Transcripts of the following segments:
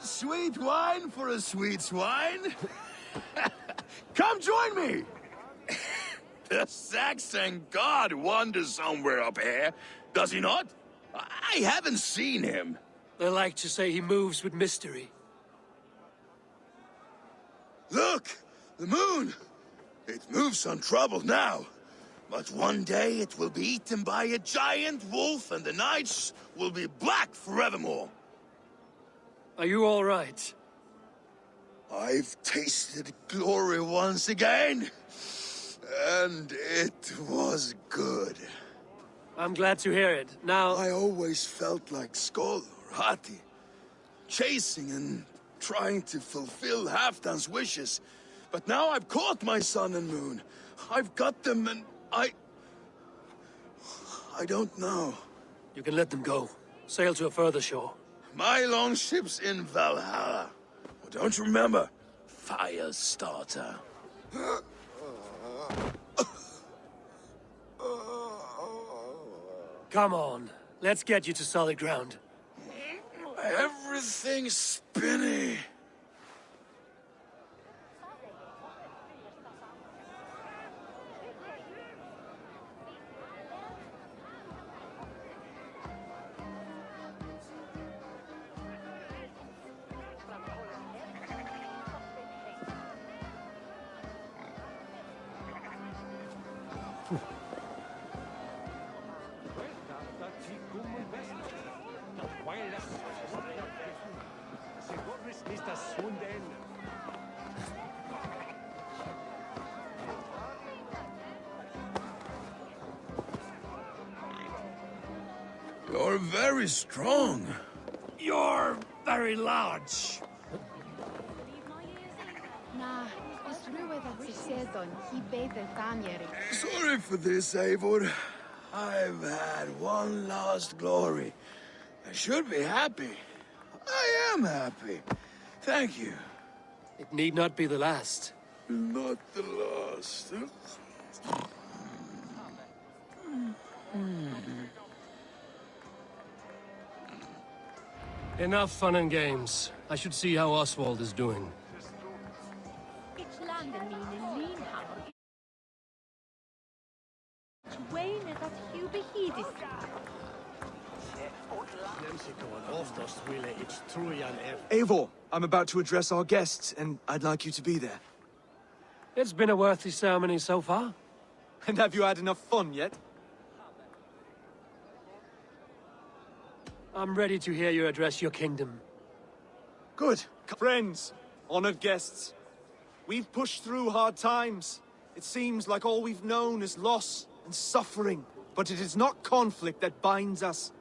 Sweet wine for a sweet swine? Come join me! The Saxon god wanders somewhere up here, does he not? I haven't seen him. They like to say he moves with mystery. Look! The moon! It moves untroubled now. But one day it will be eaten by a giant wolf and the nights will be black forevermore. Are you all right? I've tasted glory once again. And it was good. I'm glad to hear it. Now... I always felt like Skoll or Hati. Chasing and trying to fulfill Halfdan's wishes. But now I've caught my sun and moon. I've got them and I don't know. You can let them go. Sail to a further shore. My longship's in Valhalla. Well, don't you remember? Fire starter. Come on. Let's get you to solid ground. Everything's spinny. You're very strong. You're very large. Na, is ruwyd at Sisedon, he bade the Thanyeri. Sorry for this, Eivor. I've had one last glory. I should be happy. I am happy. Thank you. It need not be the last. Not the last. Enough fun and games. I should see how Oswald is doing. It's land and mean in lean house. Wayne is at Hubie Hedis. Eivor, I'm about to address our guests, and I'd like you to be there. It's been a worthy ceremony so far. And have you had enough fun yet? I'm ready to hear you address your kingdom. Good. Friends, honored guests, we've pushed through hard times. It seems like all we've known is loss and suffering. But it is not conflict that binds us.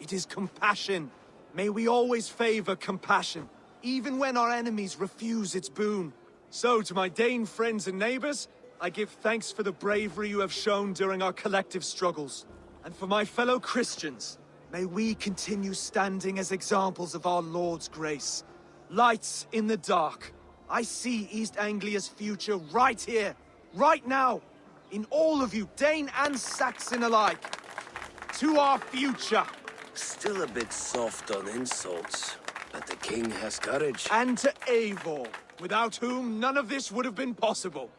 It is compassion. May we always favor compassion, even when our enemies refuse its boon. So, to my Dane friends and neighbors, I give thanks for the bravery you have shown during our collective struggles. And for my fellow Christians, may we continue standing as examples of our Lord's grace. Lights in the dark. I see East Anglia's future right here, right now, in all of you, Dane and Saxon alike. To our future. Still a bit soft on insults, but the king has courage. And to Eivor, without whom none of this would have been possible.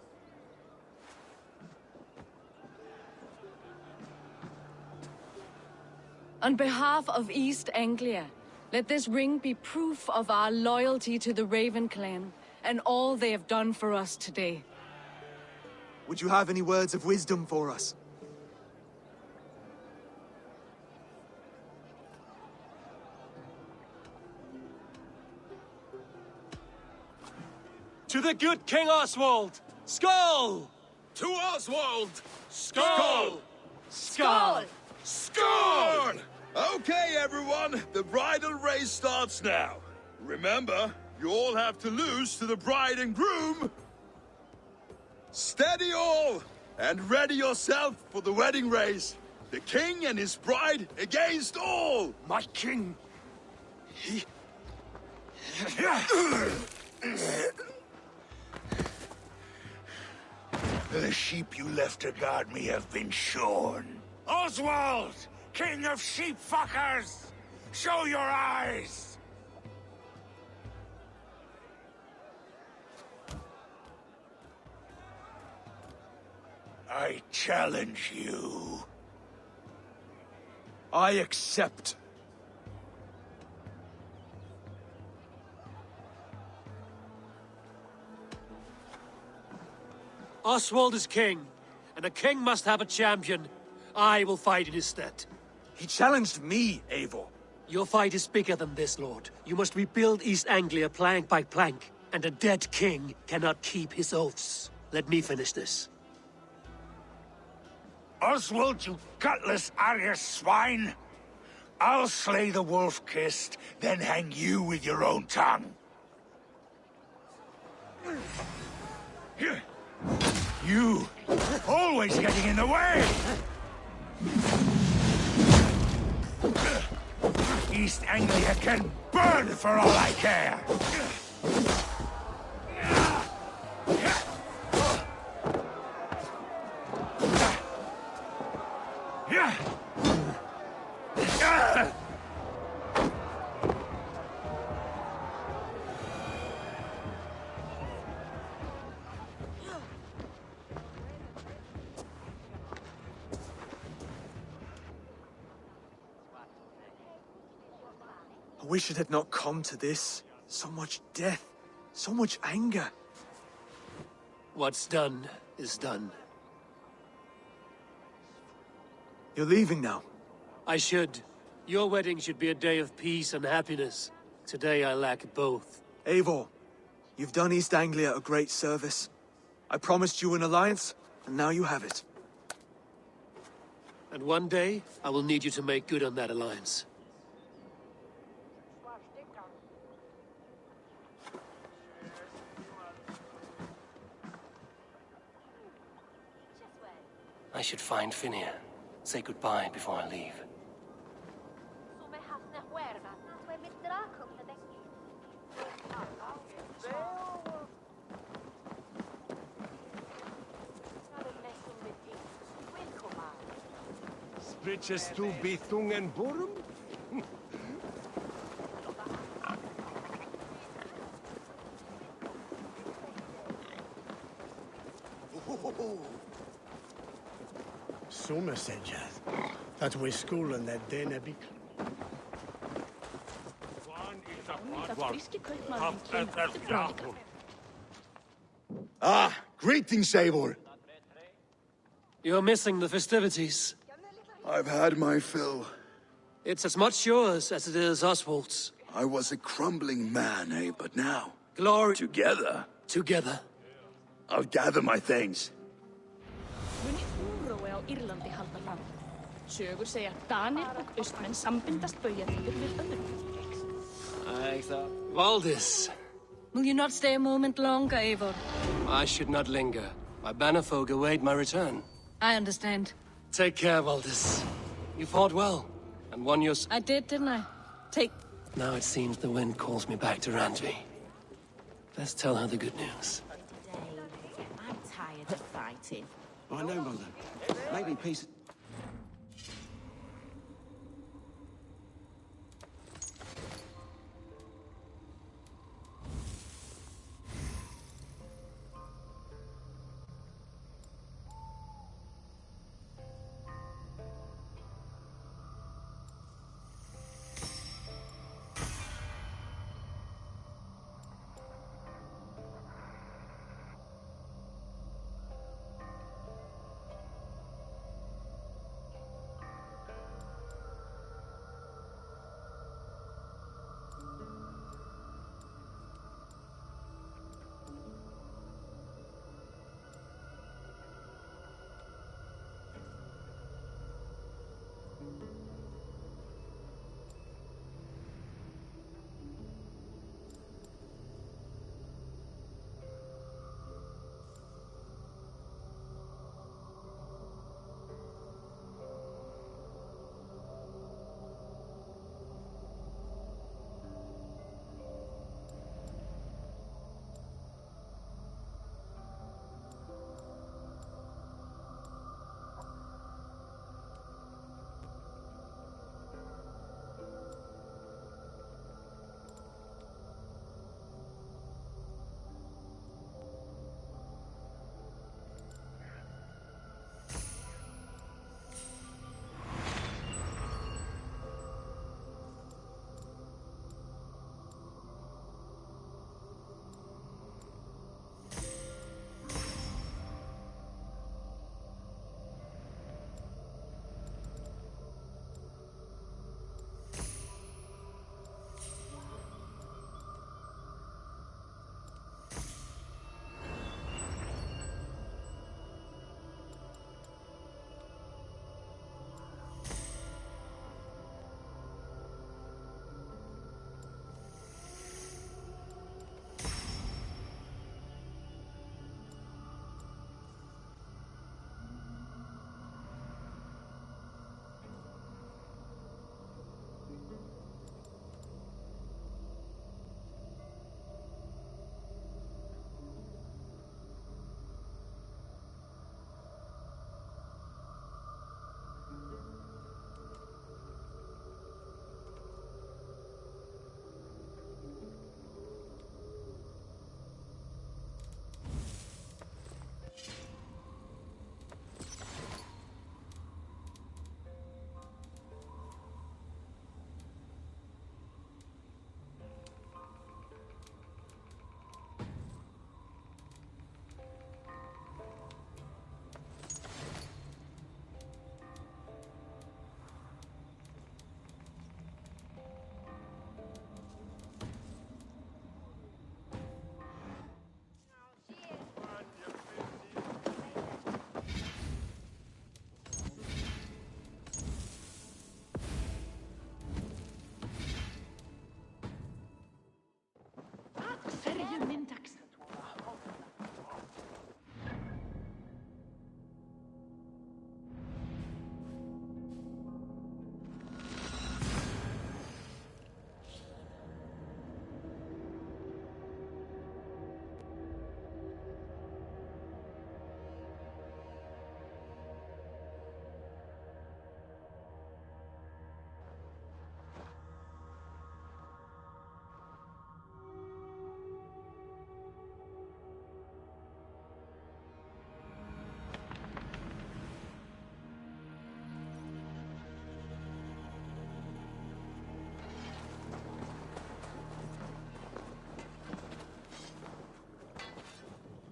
On behalf of East Anglia, let this ring be proof of our loyalty to the Raven clan and all they have done for us today. Would you have any words of wisdom for us? To the good King Oswald! Skull! To Oswald! Skull! Skull! Score! Okay, everyone, the bridal race starts now. Remember, you all have to lose to the bride and groom. Steady all, and ready yourself for the wedding race. The king and his bride against all. My king! He... The sheep you left to guard me have been shorn. Oswald! King of sheep fuckers! Show your eyes! challenge you. I accept. Oswald is king, and a king must have a champion. I will fight in his stead. He challenged me, Eivor. Your fight is bigger than this, Lord. You must rebuild East Anglia plank by plank, and a dead king cannot keep his oaths. Let me finish this. Oswald, you gutless Arya swine! I'll slay the wolf-kissed, then hang you with your own tongue. You! Always getting in the way! East Anglia can burn for all I care! I wish it had not come to this. So much death, so much anger. What's done is done. You're leaving now. I should. Your wedding should be a day of peace and happiness. Today I lack both. Eivor, you've done East Anglia a great service. I promised you an alliance, and now you have it. And one day, I will need you to make good on that alliance. I should find Finia. Say goodbye before I leave. Spriches du Bithungen Burm? Summer said that we school and that day nebik. Ah, greetings, Eivor. You're missing the festivities. I've had my fill. It's as much yours as it is Oswald's. I was a crumbling man, eh? But now, Glory together, together. I'll gather my things. Muni úrói á Írlandi halda fram. Sögur segja að Danir og Austmenn sambindast baujarnir við öðrum. Valdis, Will you not stay a moment longer, Eivor? I should not linger. My bannerfolk await my return. I understand. Take care, Valdis. You fought well, and won your... I did, didn't I? Take... Now it seems the wind calls me back to Randvi. Let's tell her the good news. I'm tired of fighting. I know, Mother. Maybe peace...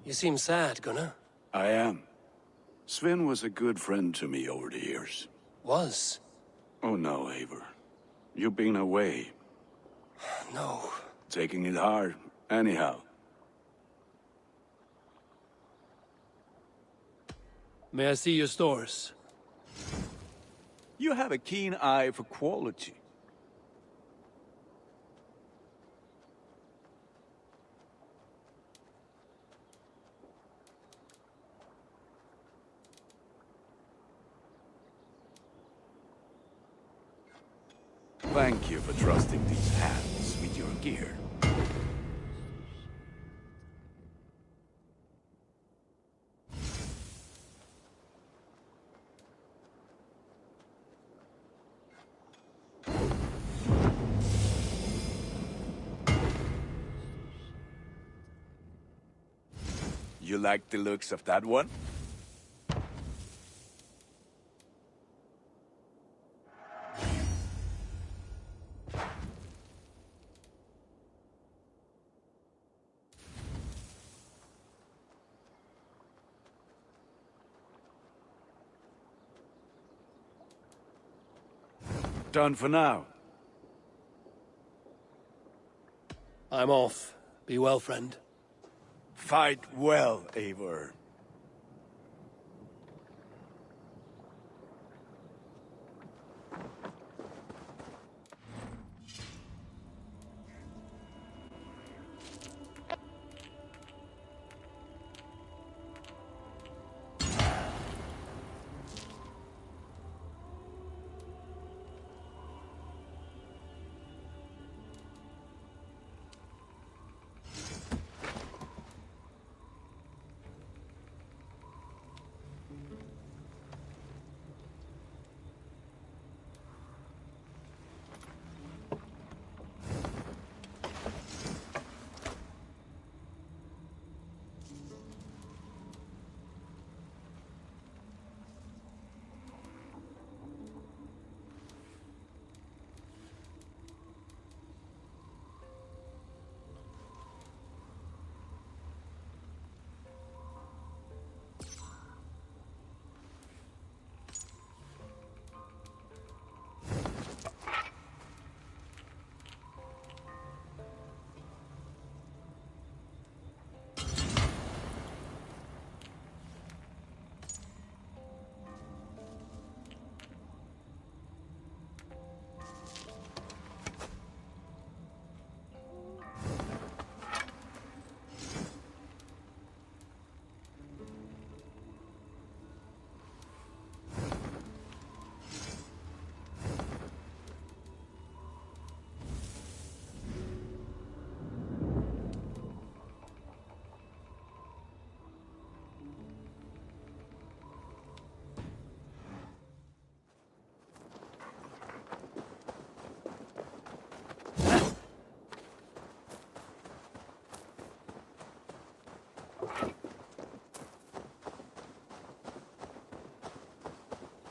You seem sad, Gunnar. I am. Sven was a good friend to me over the years. Was? Oh no, Eivor. You've been away. No. Taking it hard, anyhow. May I see your stores? You have a keen eye for quality. Thank you for trusting these hands with your gear. You like the looks of that one? Done for now. I'm off. Be well, friend. Fight well, Eivor.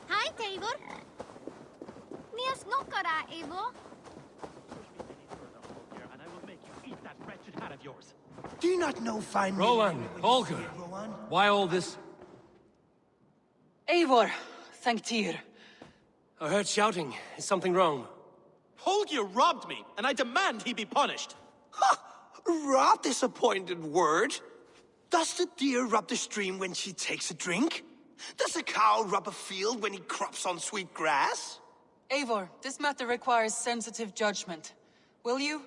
Hi, Eivor. Nias nokkara, Eivor. And I will make you eat that wretched hat of yours. Do you not know fine Roland, Holger, why all this? Eivor, thank Tyr. I heard shouting. Is something wrong? Holger robbed me, and I demand he be punished. Rot disappointed word. Does the deer rub the stream when she takes a drink? Does a cow rub a field when he crops on sweet grass? Eivor, this matter requires sensitive judgment. Will you?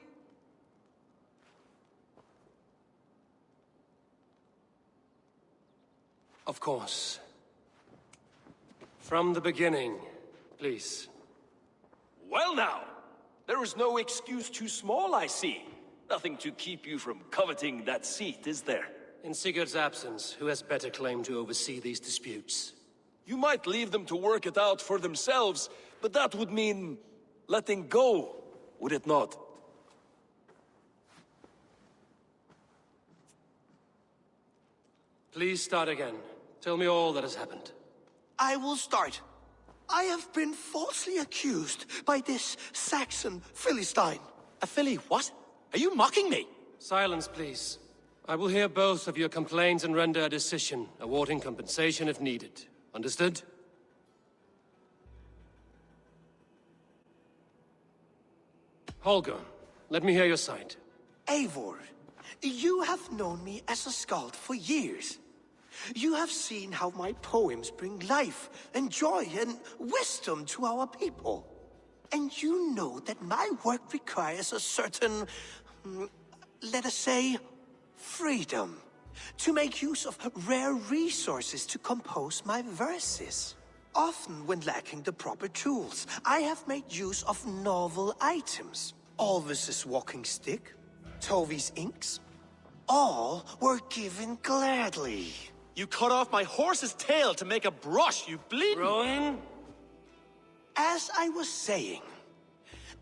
Of course. From the beginning, please. Well now, there is no excuse too small, I see. Nothing to keep you from coveting that seat, is there? In Sigurd's absence, who has better claim to oversee these disputes? You might leave them to work it out for themselves, but that would mean letting go, would it not? Please start again. Tell me all that has happened. I will start. I have been falsely accused by this Saxon Philistine. A filly what? Are you mocking me? Silence, please. I will hear both of your complaints and render a decision, awarding compensation if needed. Understood? Holger, let me hear your side. Eivor, you have known me as a skald for years. You have seen how my poems bring life and joy and wisdom to our people. And you know that my work requires a certain, let us say, freedom. To make use of rare resources to compose my verses. Often when lacking the proper tools, I have made use of novel items. Alvis's walking stick, Tovi's inks. All were given gladly. You cut off my horse's tail to make a brush, you bleeding... Rowan? As I was saying,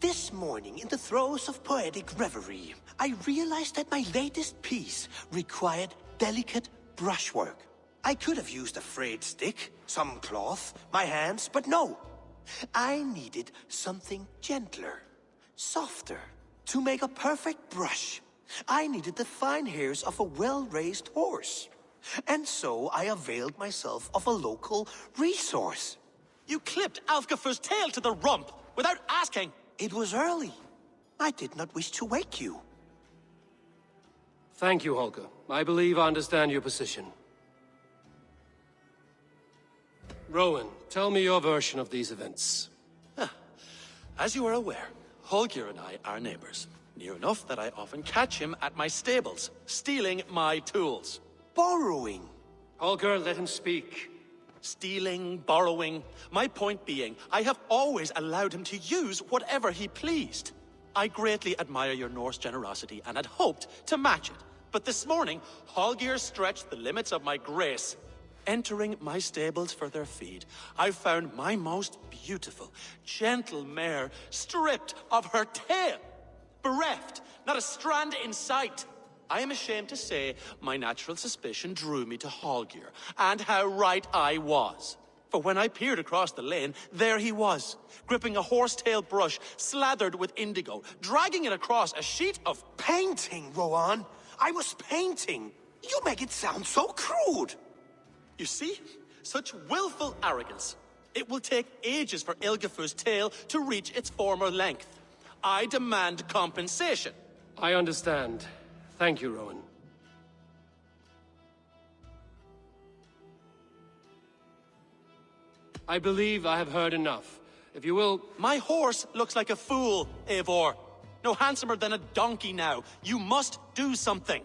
this morning in the throes of poetic reverie, I realized that my latest piece required delicate brushwork. I could have used a frayed stick, some cloth, my hands, but no. I needed something gentler, softer. To make a perfect brush, I needed the fine hairs of a well-raised horse. And so I availed myself of a local resource. You clipped Alfgafu's tail to the rump without asking. It was early. I did not wish to wake you. Thank you, Holger. I believe I understand your position. Rowan, tell me your version of these events. As you are aware, Holger and I are neighbors. Near enough that I often catch him at my stables, stealing my tools. Borrowing. Holger, let him speak. Stealing, borrowing. My point being, I have always allowed him to use whatever he pleased. I greatly admire your Norse generosity and had hoped to match it. But this morning, Holger stretched the limits of my grace. Entering my stables for their feed, I found my most beautiful, gentle mare stripped of her tail. Bereft, not a strand in sight. I am ashamed to say my natural suspicion drew me to Holger, and how right I was. For when I peered across the lane, there he was, gripping a horsetail brush slathered with indigo, dragging it across a sheet of... Painting, Rowan! I was painting! You make it sound so crude! You see? Such willful arrogance. It will take ages for Ilgifu's tail to reach its former length. I demand compensation. I understand. Thank you, Rowan. I believe I have heard enough. If you will... My horse looks like a fool, Eivor. No handsomer than a donkey now. You must do something.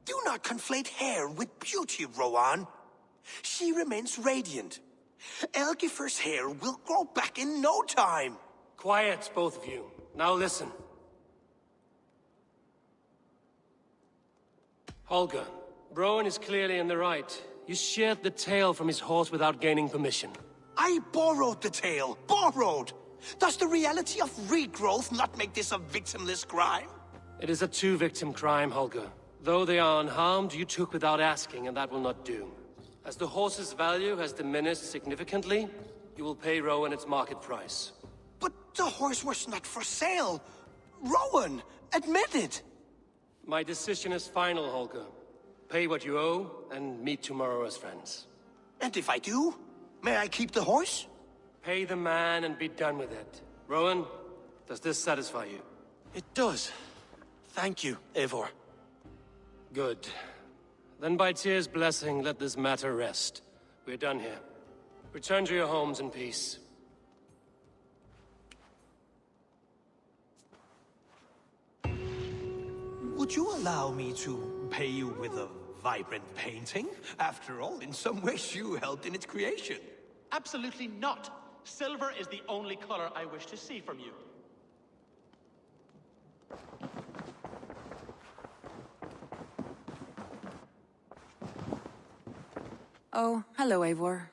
Do not conflate hair with beauty, Rowan. She remains radiant. Elgifer's hair will grow back in no time. Quiet, both of you. Now listen. Holger, Rowan is clearly in the right. You sheared the tail from his horse without gaining permission. I borrowed the tail. Borrowed! Does the reality of regrowth not make this a victimless crime? It is a two-victim crime, Holger. Though they are unharmed, you took without asking, and that will not do. As the horse's value has diminished significantly, you will pay Rowan its market price. But the horse was not for sale. Rowan, admit it. My decision is final, Holger. Pay what you owe, and meet tomorrow as friends. And if I do, may I keep the horse? Pay the man and be done with it. Rowan, does this satisfy you? It does. Thank you, Eivor. Good. Then by Tyr's blessing, let this matter rest. We're done here. Return to your homes in peace. Would you allow me to pay you with a vibrant painting? After all, in some ways you helped in its creation. Absolutely not. Silver is the only color I wish to see from you. Oh, hello, Eivor.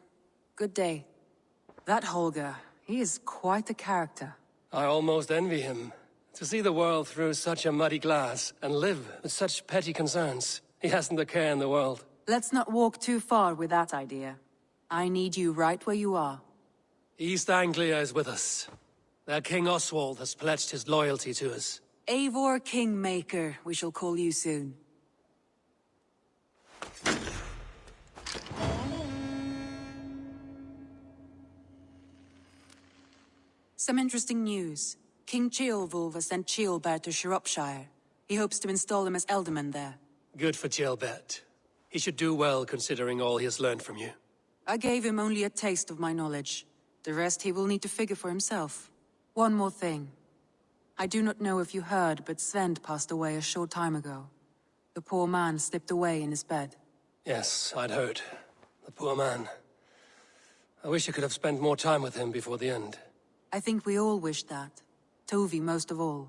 Good day. That Holger, he is quite the character. I almost envy him. To see the world through such a muddy glass and live with such petty concerns. He hasn't a care in the world. Let's not walk too far with that idea. I need you right where you are. East Anglia is with us. Their King Oswald has pledged his loyalty to us. Eivor Kingmaker, we shall call you soon. Some interesting news. King Ceolwulf has sent Ceolbert to Shropshire. He hopes to install him as Elderman there. Good for Ceolbert. He should do well considering all he has learned from you. I gave him only a taste of my knowledge. The rest he will need to figure for himself. One more thing. I do not know if you heard, but Svend passed away a short time ago. The poor man slipped away in his bed. Yes, I'd heard. The poor man. I wish I could have spent more time with him before the end. I think we all wish that. Tovi most of all.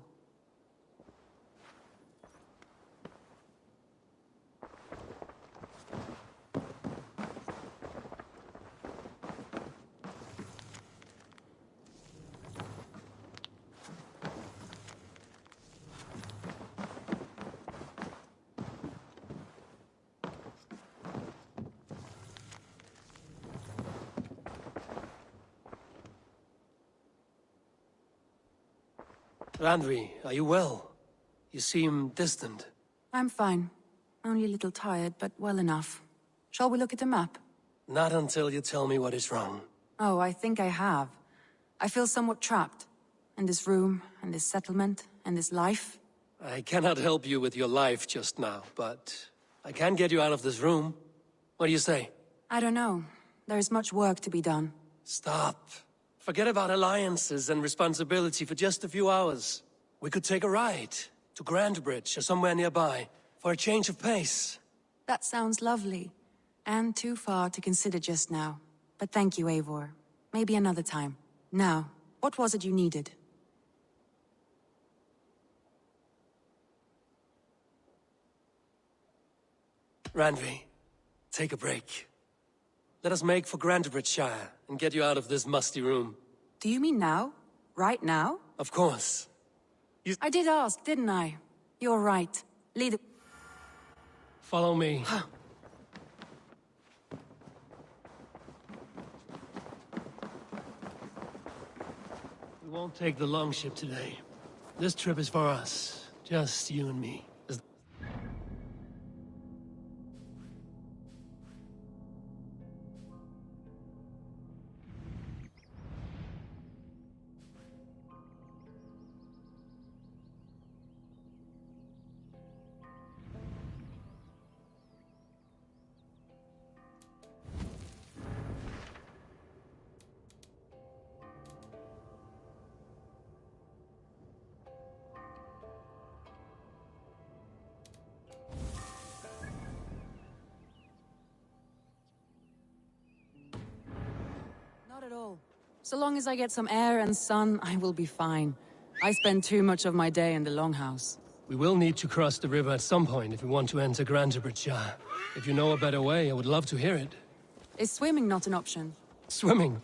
Randvi, are you well? You seem distant. I'm fine. Only a little tired, but well enough. Shall we look at the map? Not until you tell me what is wrong. Oh, I think I have. I feel somewhat trapped. In this room, and this settlement, and this life. I cannot help you with your life just now, but I can get you out of this room. What do you say? I don't know. There is much work to be done. Stop. Forget about alliances and responsibility for just a few hours. We could take a ride to Grandbridge or somewhere nearby for a change of pace. That sounds lovely. And too far to consider just now. But thank you, Eivor. Maybe another time. Now, what was it you needed? Randvi, take a break. Let us make for Grandbridgeshire and get you out of this musty room. Do you mean now? Right now? Of course. I did ask, didn't I? You're right. Lead the... Follow me. We won't take the longship today. This trip is for us. Just you and me. Not at all. So long as I get some air and sun, I will be fine. I spend too much of my day in the Longhouse. We will need to cross the river at some point if we want to enter Grandbridgeshire. If you know a better way, I would love to hear it. Is swimming not an option? Swimming?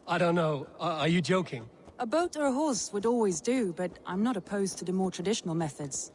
I don't know. Are you joking? A boat or a horse would always do, but I'm not opposed to the more traditional methods.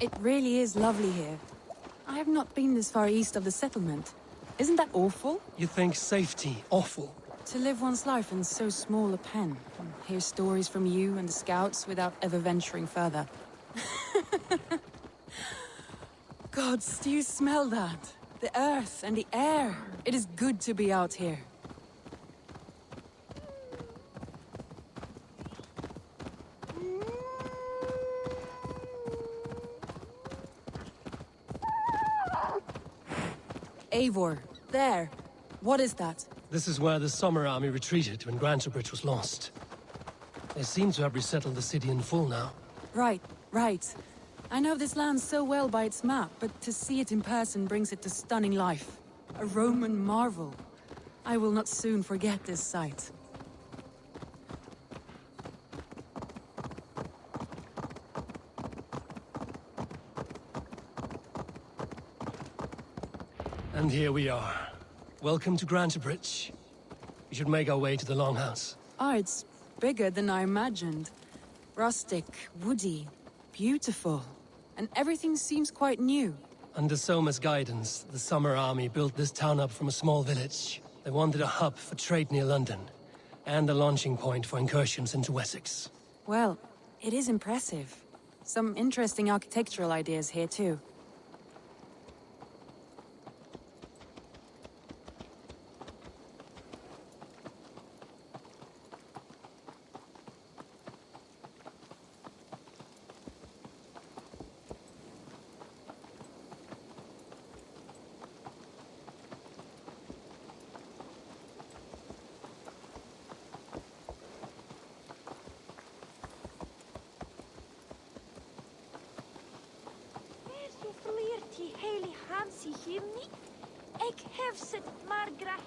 It really is lovely here. I have not been this far east of the settlement. Isn't that awful? You think safety awful? To live one's life in so small a pen, and hear stories from you and the scouts without ever venturing further. Gods, do you smell that? The earth and the air. It is good to be out here. Eivor, there. What is that? This is where the Summer Army retreated when Grantebridge was lost. They seem to have resettled the city in full now. Right, right. I know this land so well by its map, but to see it in person brings it to stunning life. A Roman marvel. I will not soon forget this sight. And here we are. Welcome to Grantebridge. We should make our way to the Longhouse. Ah, it's bigger than I imagined. Rustic, woody, beautiful. And everything seems quite new. Under Soma's guidance, the Summer Army built this town up from a small village. They wanted a hub for trade near London, and a launching point for incursions into Wessex. Well, it is impressive. Some interesting architectural ideas here too. Ik heb het maar graag.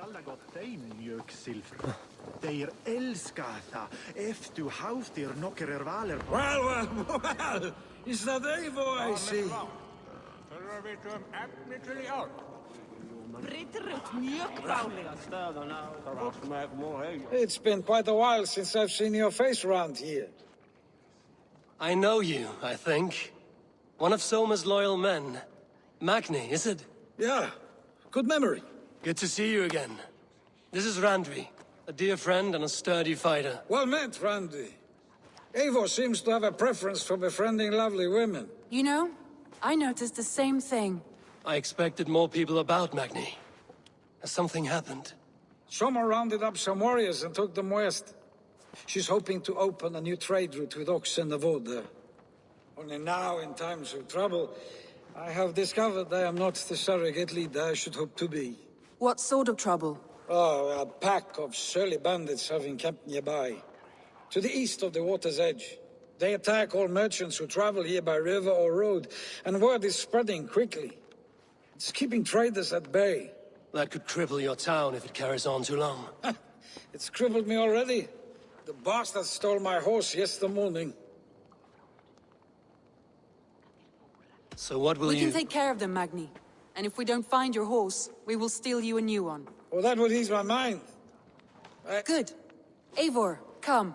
Alla gott dig, mjölksilver. Deir älskata, efter haustir nocker valer. Well, is that Eivor I see? It's been quite a while since I've seen your face around here. I know you, I think. One of Soma's loyal men. Magni, is it? Yeah, good memory. Good to see you again. This is Randvi, a dear friend and a sturdy fighter. Well met, Randy. Eivor seems to have a preference for befriending lovely women. You know, I noticed the same thing. I expected more people about Magni. Has something happened? Someone rounded up some warriors and took them west. She's hoping to open a new trade route with Ox and the Wood there. Only now, in times of trouble, I have discovered I am not the surrogate leader I should hope to be. What sort of trouble? Oh, a pack of surly bandits have encamped nearby. To the east of the water's edge. They attack all merchants who travel here by river or road, and word is spreading quickly. It's keeping traders at bay. That could cripple your town if it carries on too long. It's crippled me already. The bastard stole my horse yesterday morning. So what will We can take care of them, Magni. And if we don't find your horse, we will steal you a new one. Well, that would ease my mind. Good. Eivor, come.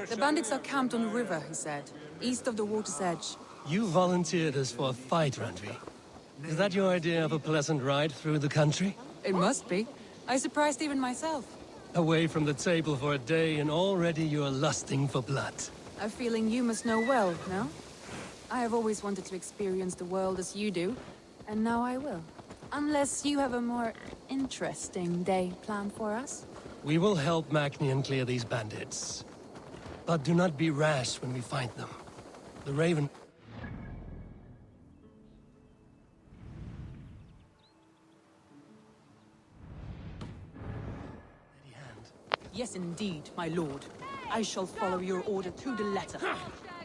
The bandits are camped on the river, he said, east of the water's edge. You volunteered us for a fight, Randvi. Is that your idea of a pleasant ride through the country? It must be. I surprised even myself. Away from the table for a day and already you're lusting for blood. A feeling you must know well, no? I have always wanted to experience the world as you do, and now I will. Unless you have a more interesting day planned for us? We will help Magni clear these bandits. But do not be rash when we find them. The Raven... Yes, indeed, my lord. I shall follow your order to the letter.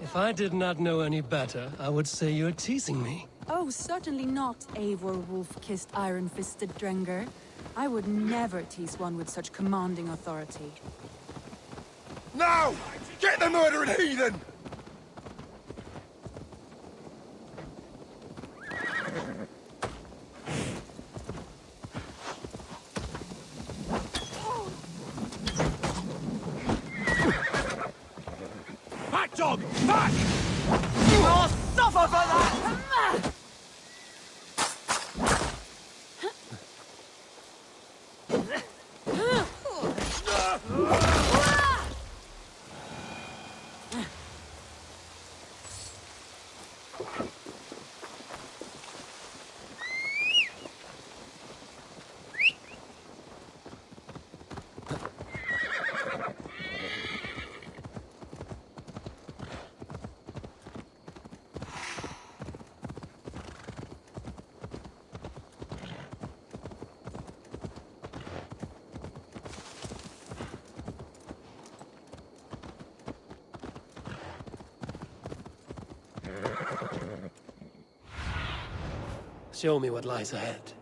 If I did not know any better, I would say you're teasing me. Oh, certainly not, Eivor wolf-kissed iron-fisted Drenger. I would never tease one with such commanding authority. Now! Get the murdering heathen! dog! Back! You'll suffer for that! Show me what lies ahead.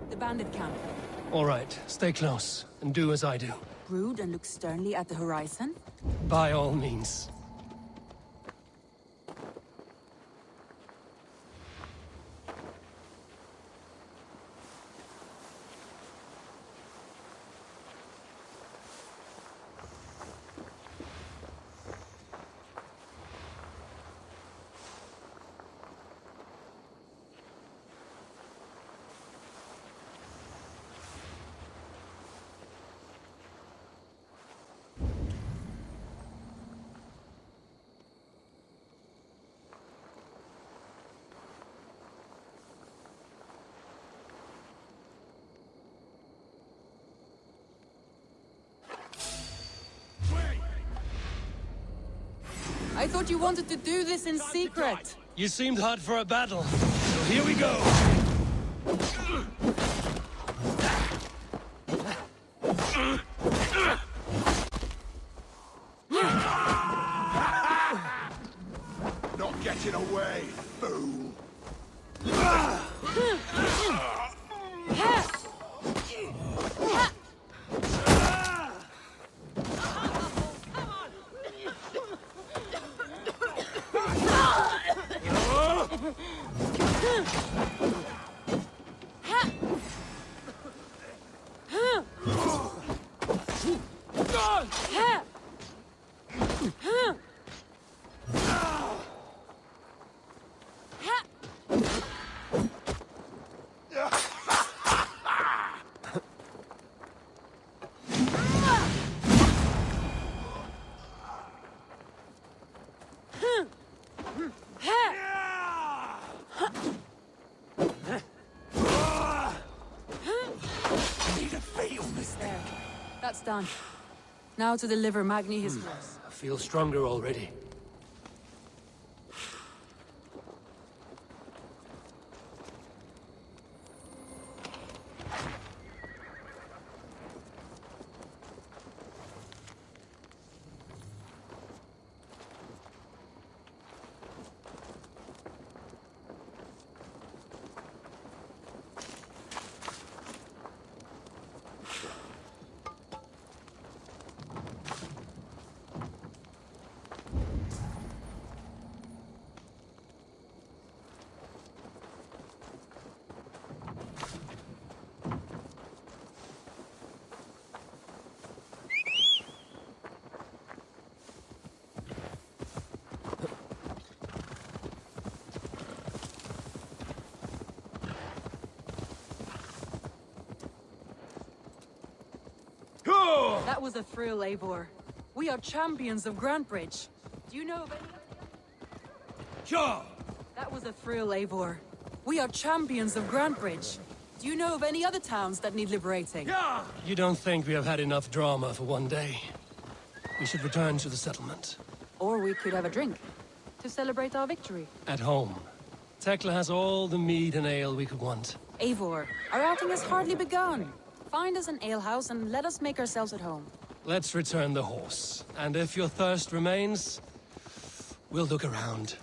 The bandit camp. All right, stay close, and do as I do. Brood and look sternly at the horizon? By all means. I thought you wanted to do this in secret. You seemed hot for a battle, so here we go. Not getting away, fool! That's done. Now to deliver Magni his horse. I feel stronger already. That was a thrill, Eivor. We are champions of Grantbridge. Do you know of any... Sure! That was a thrill, Eivor. We are champions of Grantbridge. Do you know of any other towns that need liberating? Yeah! You don't think we have had enough drama for one day? We should return to the settlement. Or we could have a drink. To celebrate our victory. At home. Tekla has all the mead and ale we could want. Eivor, our outing has hardly begun. Find us an alehouse and let us make ourselves at home. Let's return the horse. And if your thirst remains, We'll look around.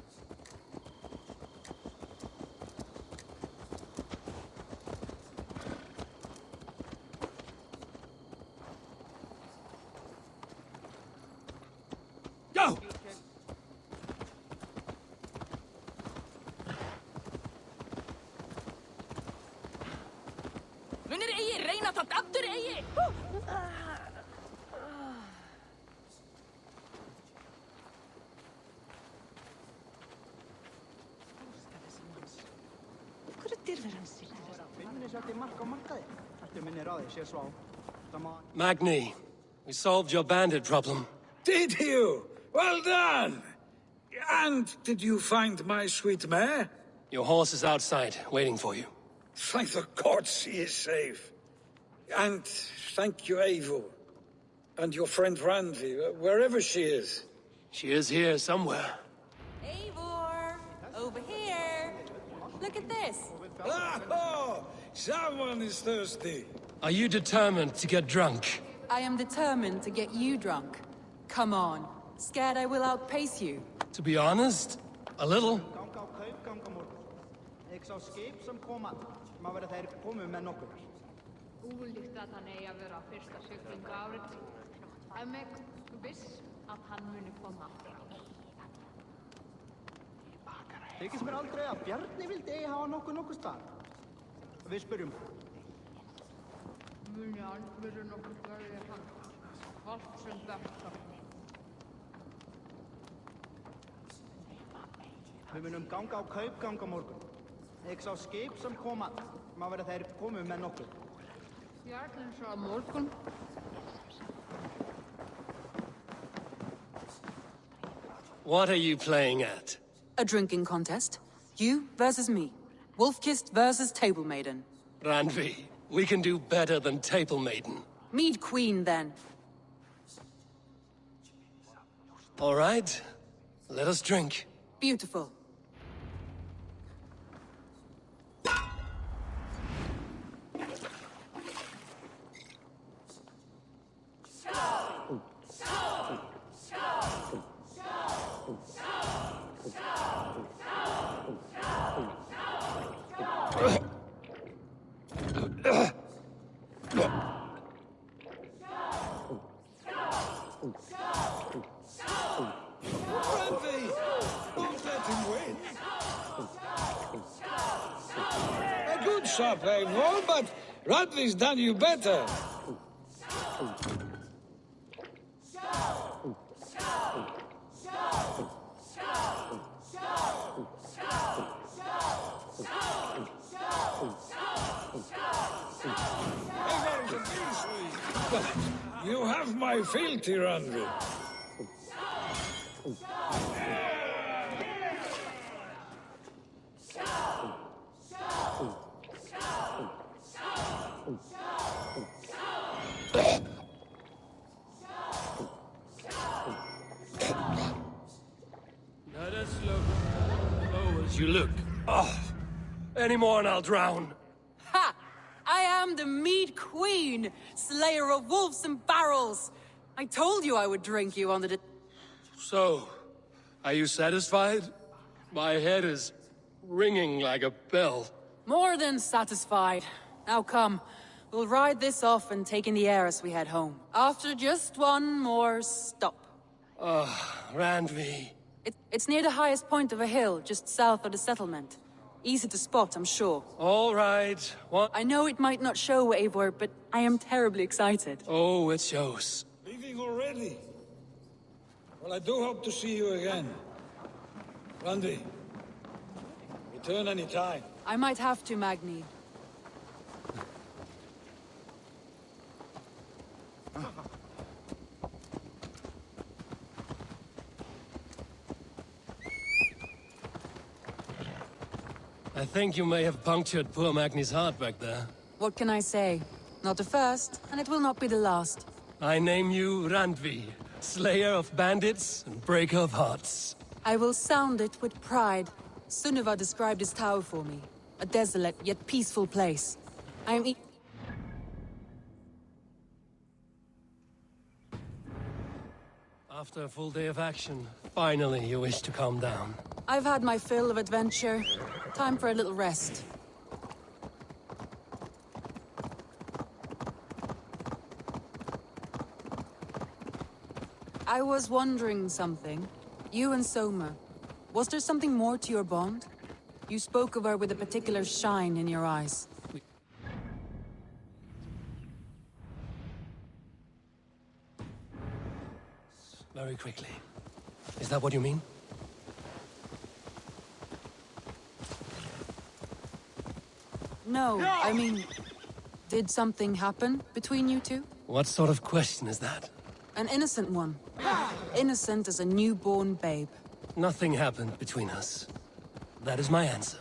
Go! Munir eigi reyna það aftur eigi! Magni, we solved your bandit problem. Did you? Well done! And did you find my sweet mare? Your horse is outside, waiting for you. Thank the gods she is safe. And thank you, Eivor. And your friend Randvi, wherever she is. She is here somewhere. Eivor! Over here! Look at this! Oh, someone is thirsty. Are you determined to get drunk? I am determined to get you drunk. Come on. Scared I will outpace you? To be honest, a little. Ólíkt að hann eigi að vera fyrsta siglingu árið. En meg viss að hann muni koma aftur. Þykist mér aldrei að Bjarni vildi eigi hafa nokkuð stað. Við spyrjum. Muni aldrei nokkuð verði hann. Allt sem þetta. Við munum ganga á kaupgang á morgun. Ég sá skip sem koma. Má vera þeir komu með nokkuð. Jarlinn sá morgun. What are you playing at? A drinking contest. You versus me. Wolf-kissed versus Table Maiden. Randvi, we can do better than Table Maiden. Mead Queen, then. All right, let us drink. Beautiful. A good shot, Eivor, but Radvi's done you better. You have my fealty, Randvi. Let us look. Oh, as you look. Oh, any more and I'll drown. Ha! I am the Mead Queen, slayer of wolves and barrels. I told you I would drink you under the... So, are you satisfied? My head is ringing like a bell. More than satisfied. Now come, we'll ride this off and take in the air as we head home. After just one more stop. Randvi. It's near the highest point of a hill, just south of the settlement. Easy to spot, I'm sure. All right. What? I know it might not show, Eivor, but I am terribly excited. Oh, it shows. Leaving already? Well, I do hope to see you again. Randvi, return any time. I might have to, Magni. I think you may have punctured poor Magni's heart back there. What can I say? Not the first, and it will not be the last. I name you Randvi, slayer of bandits and breaker of hearts. I will sound it with pride. Sunniva described this tower for me. A desolate yet peaceful place. I am After a full day of action, finally you wish to calm down. I've had my fill of adventure. Time for a little rest. I was wondering something. You and Soma, was there something more to your bond? You spoke of her with a particular shine in your eyes. Very quickly. Is that what you mean? No, I mean, did something happen between you two? What sort of question is that? An innocent one. Innocent as a newborn babe. Nothing happened between us. That is my answer.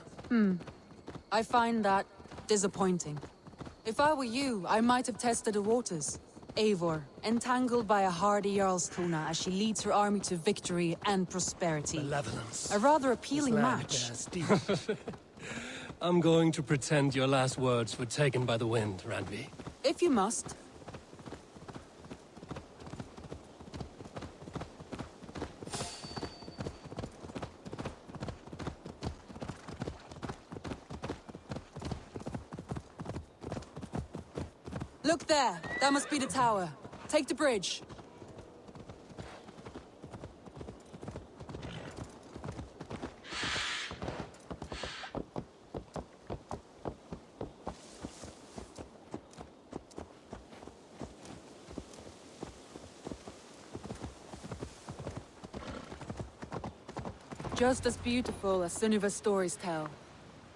I find that disappointing. If I were you, I might have tested the waters. Eivor, entangled by a hardy Jarlskona as she leads her army to victory and prosperity. Malevolence. A rather appealing match. I'm going to pretend your last words were taken by the wind, Randvi. If you must. Look there! That must be the tower. Take the bridge. Just as beautiful as Sunniva's stories tell.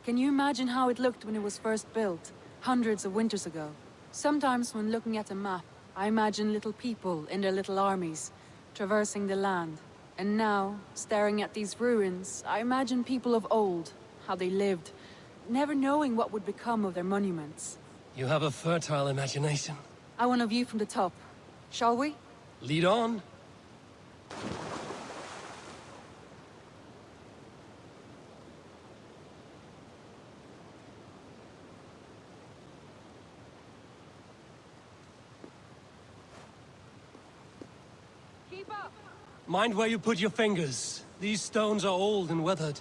Can you imagine how it looked when it was first built, hundreds of winters ago? Sometimes when looking at a map, I imagine little people in their little armies, traversing the land. And now, staring at these ruins, I imagine people of old, how they lived, never knowing what would become of their monuments. You have a fertile imagination. I want a view from the top. Shall we? Lead on. Mind where you put your fingers. These stones are old and weathered.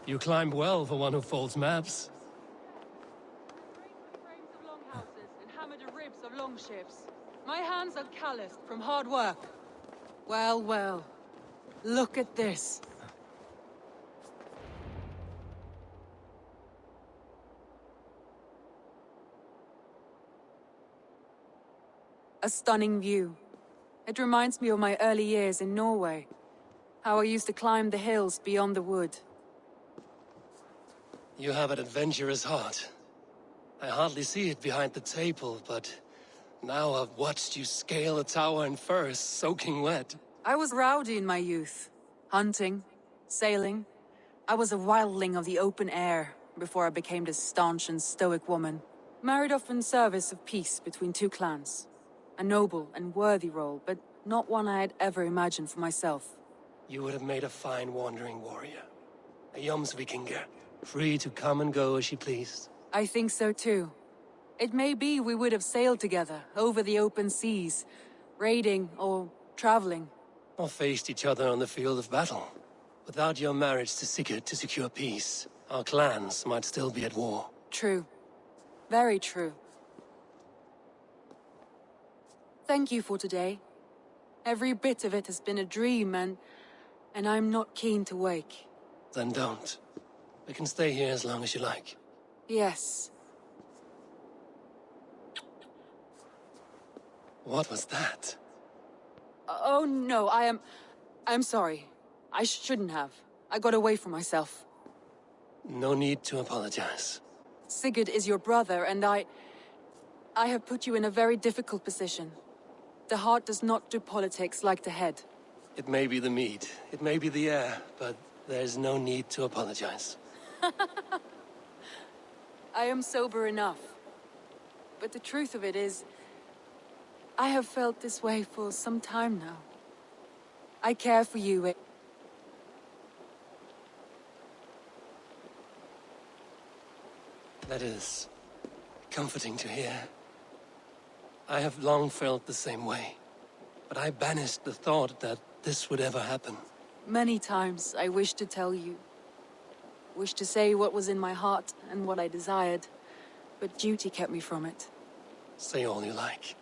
You climbed well for one who folds maps. Frames of longhouses and hammered the ribs of longships. My hands are calloused from hard work. Well, well. Look at this. A stunning view. It reminds me of my early years in Norway. How I used to climb the hills beyond the wood. You have an adventurous heart. I hardly see it behind the table, but now I've watched you scale a tower in furs, soaking wet. I was rowdy in my youth. Hunting, sailing. I was a wildling of the open air before I became this staunch and stoic woman. Married off in service of peace between two clans. A noble and worthy role, but not one I had ever imagined for myself. You would have made a fine wandering warrior. A Jomsvikinger. Free to come and go as she pleased. I think so too. It may be we would have sailed together over the open seas, raiding or traveling. Or faced each other on the field of battle. Without your marriage to Sigurd to secure peace, our clans might still be at war. True. Very true. Thank you for today. Every bit of it has been a dream and I'm not keen to wake. Then don't. We can stay here as long as you like. Yes. What was that? Oh no, I'm sorry. I shouldn't have. I got away from myself. No need to apologize. Sigurd is your brother, and I have put you in a very difficult position. The heart does not do politics like the head. It may be the meat, it may be the air, but there's no need to apologize. I am sober enough. But the truth of it is, I have felt this way for some time now. I care for you. That is comforting to hear. I have long felt the same way, but I banished the thought that this would ever happen. Many times I wished to tell you. Wished to say what was in my heart and what I desired, but duty kept me from it. Say all you like.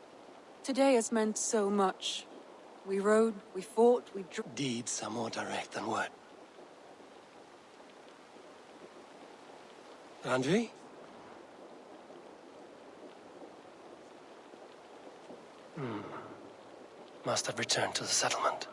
Today has meant so much. We rode, we fought, we Deeds are more direct than words. Andre? Must have returned to the settlement.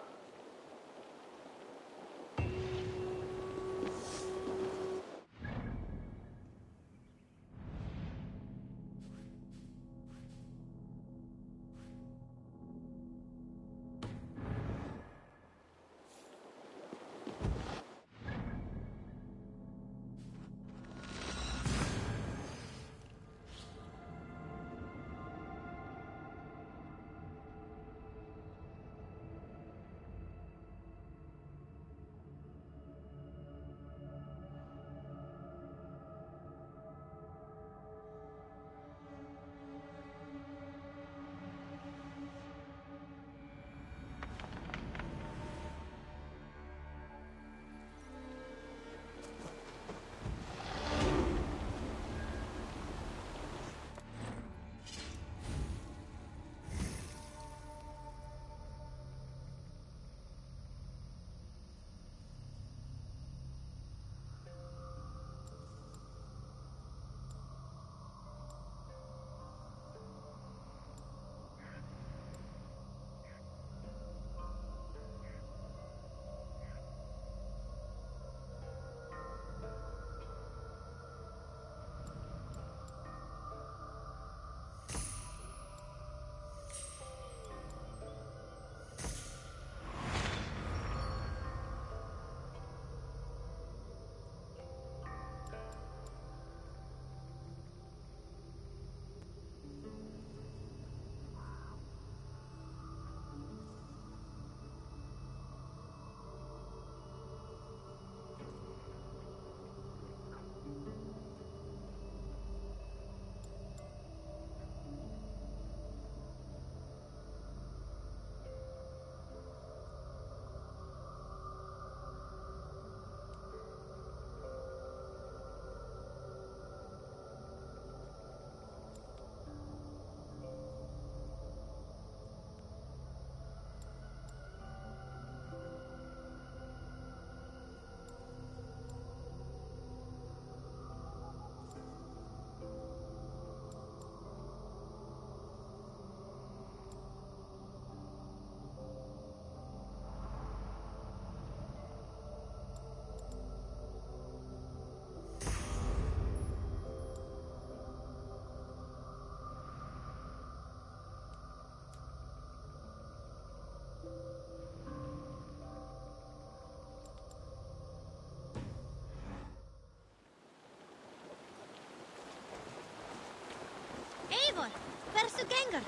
Eivor, hversu gengur?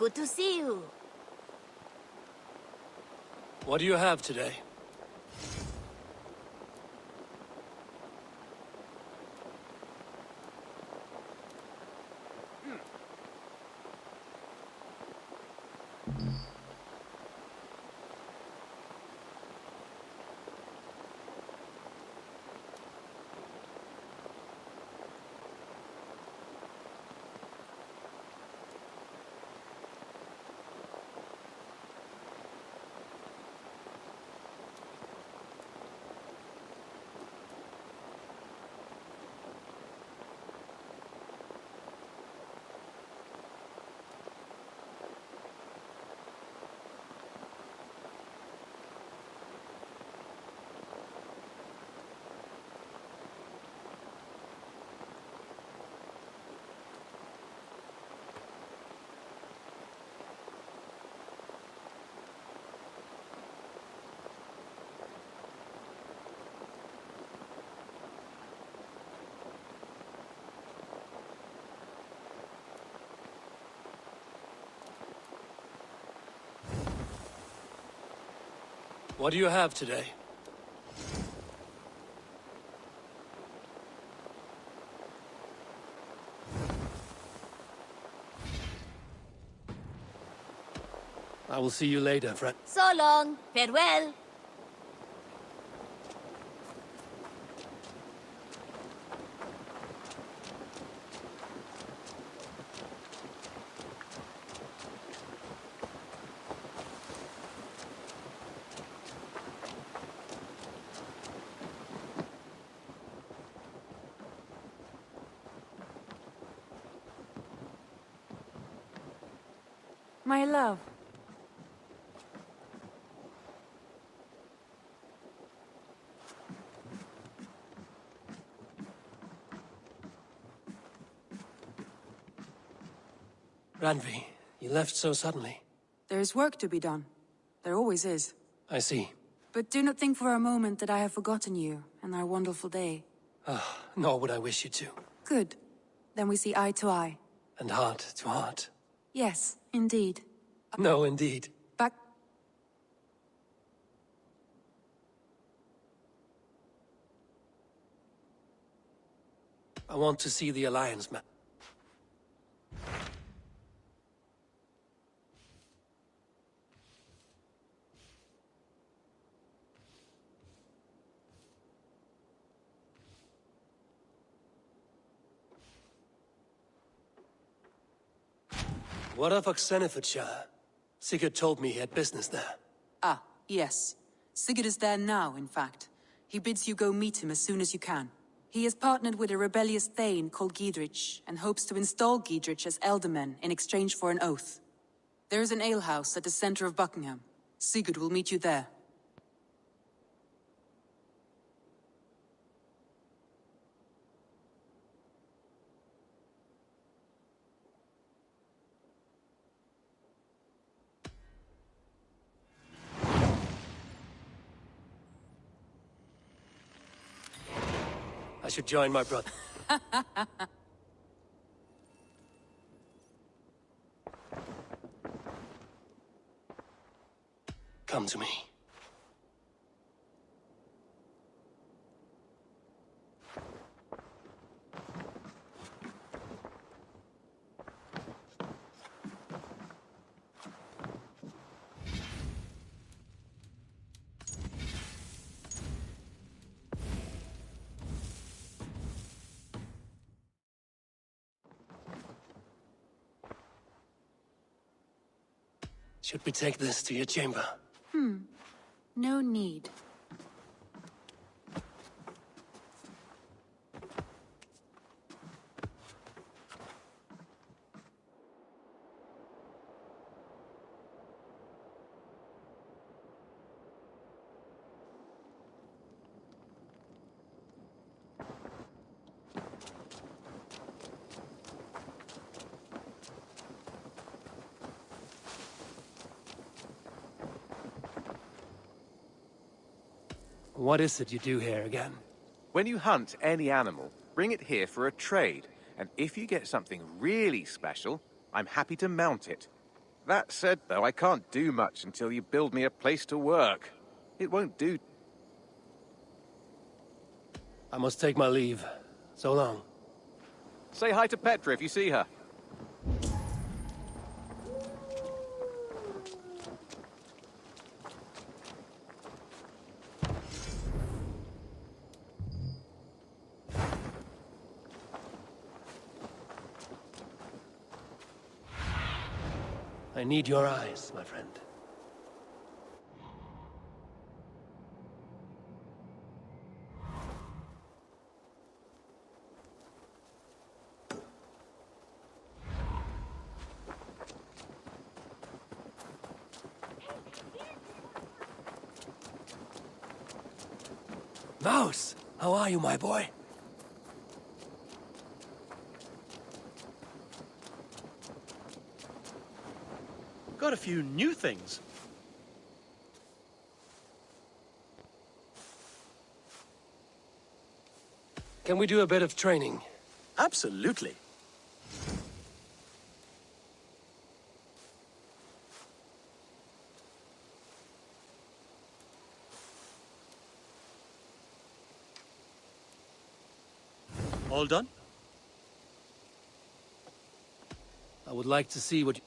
Good to see you. What do you have today? What do you have today? I will see you later, friend. So long. Farewell. My love. Randvi, you left so suddenly. There is work to be done. There always is. I see. But do not think for a moment that I have forgotten you and our wonderful day. Nor would I wish you to. Good. Then we see eye to eye. And heart to heart. Yes, indeed. No, indeed. Back. I want to see the Alliance map. What of Oxenfordshire? Sigurd told me he had business there. Ah, yes. Sigurd is there now, in fact. He bids you go meet him as soon as you can. He has partnered with a rebellious Thane called Giedrich, and hopes to install Giedrich as Elderman in exchange for an oath. There is an alehouse at the center of Buckingham. Sigurd will meet you there. I should join my brother. Come to me. Should we take this to your chamber? No need. What is it you do here again? When you hunt any animal, bring it here for a trade. And if you get something really special, I'm happy to mount it. That said, though, I can't do much until you build me a place to work. It won't do. I must take my leave. So long. Say hi to Petra if you see her. I need your eyes, my friend. Mouse! How are you, my boy? Got a few new things. Can we do a bit of training? Absolutely. All done? I would like to see what you...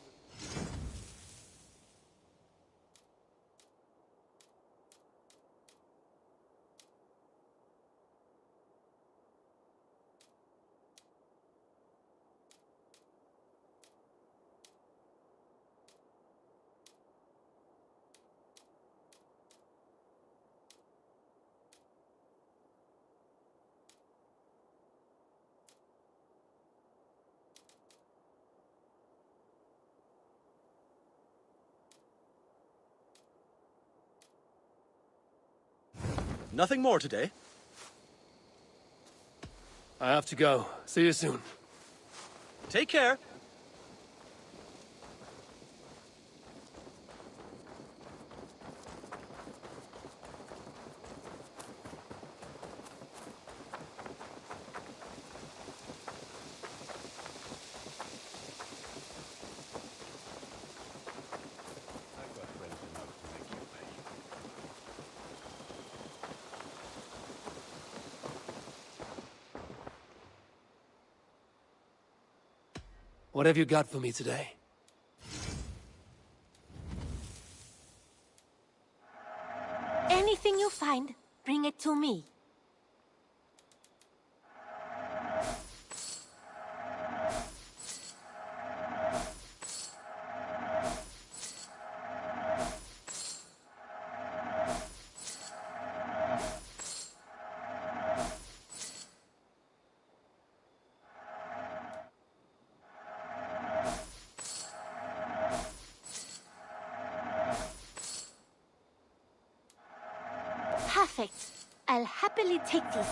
Nothing more today? I have to go. See you soon. Take care. What have you got for me today? Anything you find, bring it to me. Perfect. I'll happily take this.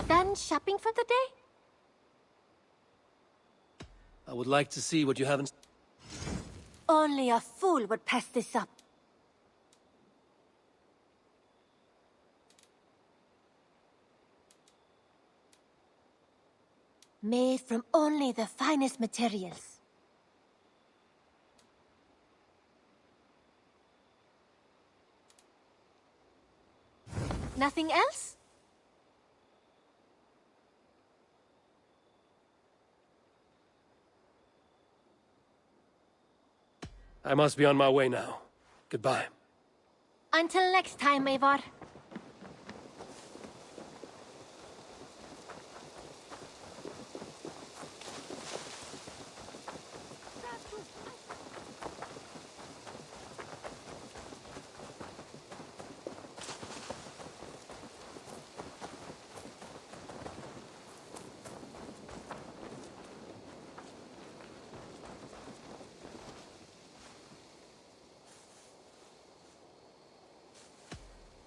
Done shopping for the day? I would like to see what you haven't... Only a fool would pass this up. Made from only the finest materials. Nothing else? I must be on my way now. Goodbye. Until next time, Eivor.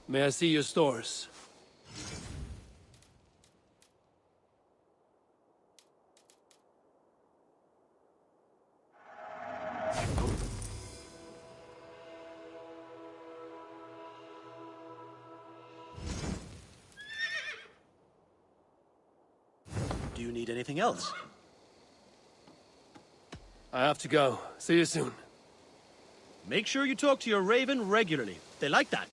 May I see your stores? Do you need anything else? I have to go. See you soon. Make sure you talk to your raven regularly. They like that.